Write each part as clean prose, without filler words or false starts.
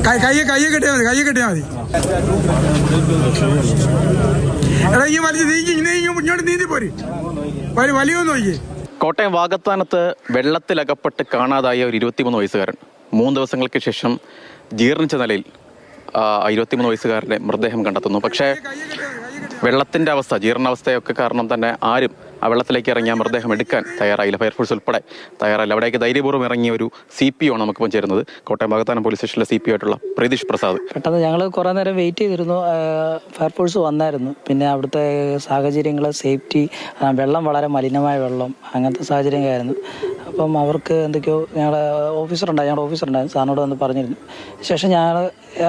കയ്യെ കെട്ടിയാൽ മതി. എടാ ഈ വലിയ ഇങ്ങോട്ട് നീന്തി പോര്, വലിയൊന്നും നോക്കിയേ. കോട്ടയം വാകത്താനത്ത് വെള്ളത്തിലകപ്പെട്ട് കാണാതായ ഒരു 23 വയസ്സുകാരൻ 3 ദിവസങ്ങൾക്ക് ശേഷം ജീർണിച്ച നിലയിൽ 23 വയസ്സുകാരൻ്റെ മൃതദേഹം കണ്ടെത്തുന്നു. പക്ഷേ വെള്ളത്തിൻ്റെ അവസ്ഥ, ജീർണാവസ്ഥയൊക്കെ കാരണം തന്നെ ആരും ആ വെള്ളത്തിലേക്ക് ഇറങ്ങിയ മൃതദേഹം എടുക്കാൻ തയ്യാറായില്ല. ഫയർഫോഴ്സ് ഉൾപ്പെടെ തയ്യാറായില്ല. അവിടേക്ക് ധൈര്യപൂർവ്വം ഇറങ്ങിയ ഒരു CPO ആണ് നമുക്കിപ്പം ചേരുന്നത്. കോട്ടയം വാകത്താനം പോലീസ് സ്റ്റേഷനിലെ CPO ആയിട്ടുള്ള പ്രതീഷ് പ്രസാദ്. പെട്ടെന്ന് ഞങ്ങൾ കുറേ നേരം വെയിറ്റ് ചെയ്തിരുന്നു. ഫയർഫോഴ്സ് വന്നായിരുന്നു. പിന്നെ അവിടുത്തെ സാഹചര്യങ്ങൾ, സേഫ്റ്റി, വെള്ളം വളരെ മലിനമായ വെള്ളം, അങ്ങനത്തെ സാഹചര്യങ്ങളായിരുന്നു. അപ്പം അവർക്ക് എന്തൊക്കെയോ ഞങ്ങളുടെ ഓഫീസറുണ്ടായിരുന്നു, സാറിനോട് വന്ന് പറഞ്ഞിരുന്നു. ശേഷം ഞങ്ങൾ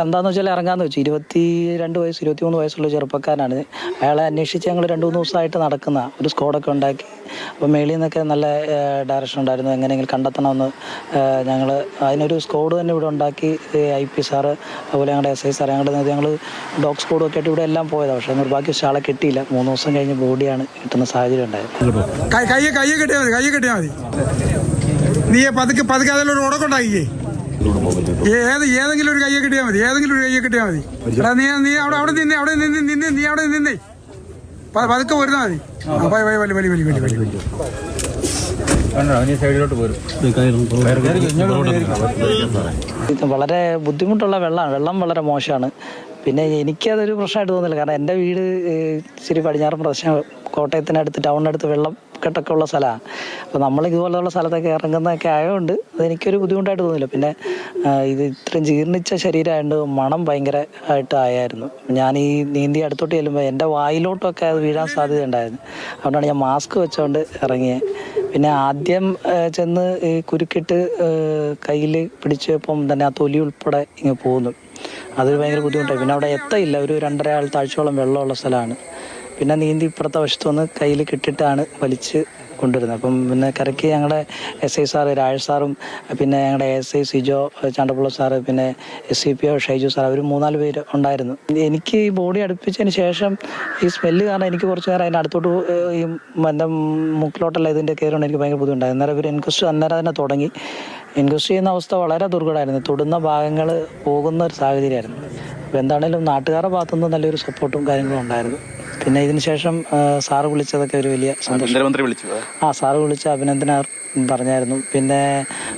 എന്താണെന്ന് വെച്ചാൽ ഇറങ്ങാമെന്ന് വെച്ചു. 23 വയസ്സുള്ള ചെറുപ്പക്കാരനാണ്. അയാളെ അന്വേഷിച്ച് ഞങ്ങൾ 2-3 ദിവസമായിട്ട് നടക്കുന്ന ഒരു സ്ക്വാഡൊക്കെ ഉണ്ടാക്കി. അപ്പോൾ മേളിൽ നിന്നൊക്കെ നല്ല ഡയറക്ഷൻ ഉണ്ടായിരുന്നു, എങ്ങനെയെങ്കിലും കണ്ടെത്തണമെന്ന്. ഞങ്ങൾ അതിനൊരു സ്ക്വാഡ് തന്നെ ഇവിടെ ഉണ്ടാക്കി. IP സാറ്, അതുപോലെ ഞങ്ങളുടെ SI സാർ, ഞങ്ങൾ ഡോഗ് സ്ക്വാഡൊക്കെ ആയിട്ട് ഇവിടെ എല്ലാം പോയതാണ്. പക്ഷേ നിർഭാഗ്യവശാൽ ആളെ കിട്ടിയില്ല. 3 ദിവസം കഴിഞ്ഞ് ബോഡിയാണ് കിട്ടുന്ന സാഹചര്യം ഉണ്ടായത്. കയ്യെ കെട്ടിയാൽ മതി. നീ പതുക്കെ അതിലൊരു ഉടക്കുണ്ടാക്കിയേ. ഏതെങ്കിലും ഒരു കയ്യെ കിട്ടിയാൽ മതി. എടാ നീ അവിടെ നിന്നേ പതുക്കെ വരുന്നാ മതി. വളരെ ബുദ്ധിമുട്ടുള്ള വെള്ളം വളരെ മോശമാണ്. പിന്നെ എനിക്കതൊരു പ്രശ്നമായിട്ട് തോന്നില്ല. കാരണം എൻ്റെ വീട് ഇച്ചിരി പടിഞ്ഞാറൻ പ്രദേശം, കോട്ടയത്തിനടുത്ത്, ടൗണിനടുത്ത് വെള്ളം കെട്ടൊക്കെ ഉള്ള സ്ഥലമാണ്. അപ്പോൾ നമ്മൾ ഇതുപോലെയുള്ള സ്ഥലത്തൊക്കെ ഇറങ്ങുന്നതൊക്കെ ആയതുകൊണ്ട് അതെനിക്കൊരു ബുദ്ധിമുട്ടായിട്ട് തോന്നില്ല. പിന്നെ ഇത് ഇത്രയും ജീർണിച്ച ശരീരമായതുകൊണ്ട് മണം ഭയങ്കരമായിട്ട് ആയായിരുന്നു. ഞാൻ ഈ നീന്തി അടുത്തോട്ട് ചെല്ലുമ്പോൾ എൻ്റെ വായിലോട്ടൊക്കെ അത് വീഴാൻ സാധ്യത ഉണ്ടായിരുന്നു. അതുകൊണ്ടാണ് ഞാൻ മാസ്ക് വെച്ചുകൊണ്ട് ഇറങ്ങിയത്. പിന്നെ ആദ്യം ചെന്ന് ഈ കുരുക്കിട്ട് കയ്യിൽ പിടിച്ചപ്പം തന്നെ ആ തൊലി ഉൾപ്പെടെ ഇങ്ങനെ പോകുന്നു. അതൊരു ഭയങ്കര ബുദ്ധിമുട്ടായി. പിന്നെ അവിടെ എത്തയില്ല, ഒരു 2.5 ആൾ താഴ്ചയോളം വെള്ളമുള്ള സ്ഥലമാണ്. പിന്നെ നീന്തി ഇപ്പുറത്തെ വശത്ത് വന്ന് കയ്യിൽ കിട്ടിയിട്ടാണ് വലിച്ച് കൊണ്ടുവരുന്നത്. അപ്പം പിന്നെ കരയ്ക്ക് ഞങ്ങളുടെ SI സാറ്, രാജ് സാറും, പിന്നെ ഞങ്ങളുടെ ASI സിജോ ചാണ്ടപ്പുള്ള സാറ്, പിന്നെ SCPO ഷൈജു സാർ, അവർ 3-4 പേര് ഉണ്ടായിരുന്നു. എനിക്ക് ഈ ബോഡി അടുപ്പിച്ചതിന് ശേഷം ഈ സ്മെല്ല് കാരണം എനിക്ക് കുറച്ച് നേരം അതിൻ്റെ അടുത്തോട്ട് ഈ എൻ്റെ മൂക്കിലോട്ടല്ല ഇതിൻ്റെ കയറുകൊണ്ട് എനിക്ക് ഭയങ്കര ബുദ്ധിമുട്ടായി. അന്നേരം ഒരു ഇൻക്വസ്റ്റ് അന്നേരം തന്നെ തുടങ്ങി. ഇൻക്വസ്റ്റ് ചെയ്യുന്ന അവസ്ഥ വളരെ ദുർഘടമായിരുന്നു. തൊടുന്ന ഭാഗങ്ങൾ പോകുന്ന ഒരു സാഹചര്യമായിരുന്നു. അപ്പോൾ എന്താണേലും നാട്ടുകാരുടെ ഭാഗത്തുനിന്ന് നല്ലൊരു സപ്പോർട്ടും കാര്യങ്ങളും ഉണ്ടായിരുന്നു. പിന്നെ ഇതിന് ശേഷം സാറ് വിളിച്ചതൊക്കെ ഒരു വലിയ സന്തോഷം. സാറ് വിളിച്ച അഭിനന്ദനം പറഞ്ഞായിരുന്നു. പിന്നെ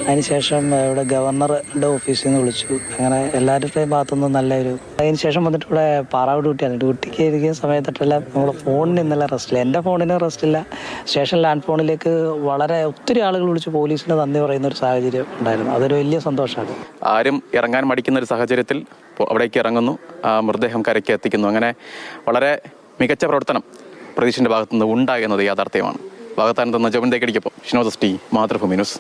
അതിനുശേഷം ഇവിടെ ഗവർണറുടെ ഓഫീസിൽ നിന്ന് വിളിച്ചു. അങ്ങനെ എല്ലാവരുടെയും ഭാഗത്തുനിന്നും നല്ലൊരു. അതിനുശേഷം വന്നിട്ട് ഇവിടെ പാറാവ് ഡ്യൂട്ടിക്ക് ഇരിക്കുന്ന സമയത്തെല്ലാം നമ്മുടെ ഫോണിന് ഇന്നലെ റെസ്റ്റില്ല. എൻ്റെ ഫോണിന് റെസ്റ്റില്ല. സ്റ്റേഷൻ ലാൻഡ് ഫോണിലേക്ക് വളരെ ഒത്തിരി ആളുകൾ വിളിച്ച് പോലീസിന് നന്ദി പറയുന്ന ഒരു സാഹചര്യം ഉണ്ടായിരുന്നു. അതൊരു വലിയ സന്തോഷമാണ്. ആരും ഇറങ്ങാൻ മടിക്കുന്ന ഒരു സാഹചര്യത്തിൽ അവിടേക്ക് ഇറങ്ങുന്നു, മൃതദേഹം കരയ്ക്ക് എത്തിക്കുന്നു. അങ്ങനെ വളരെ മികച്ച പ്രവർത്തനം പ്രതീഷിൻ്റെ ഭാഗത്തുനിന്ന് ഉണ്ടായി എന്നത് യാഥാർത്ഥ്യമാണ്. വാകത്താനത്ത് നിന്ന് ജോബിൻ തേക്കടിക്കൊപ്പം ഷിനോദ് ST, മാതൃഭൂമി ന്യൂസ്.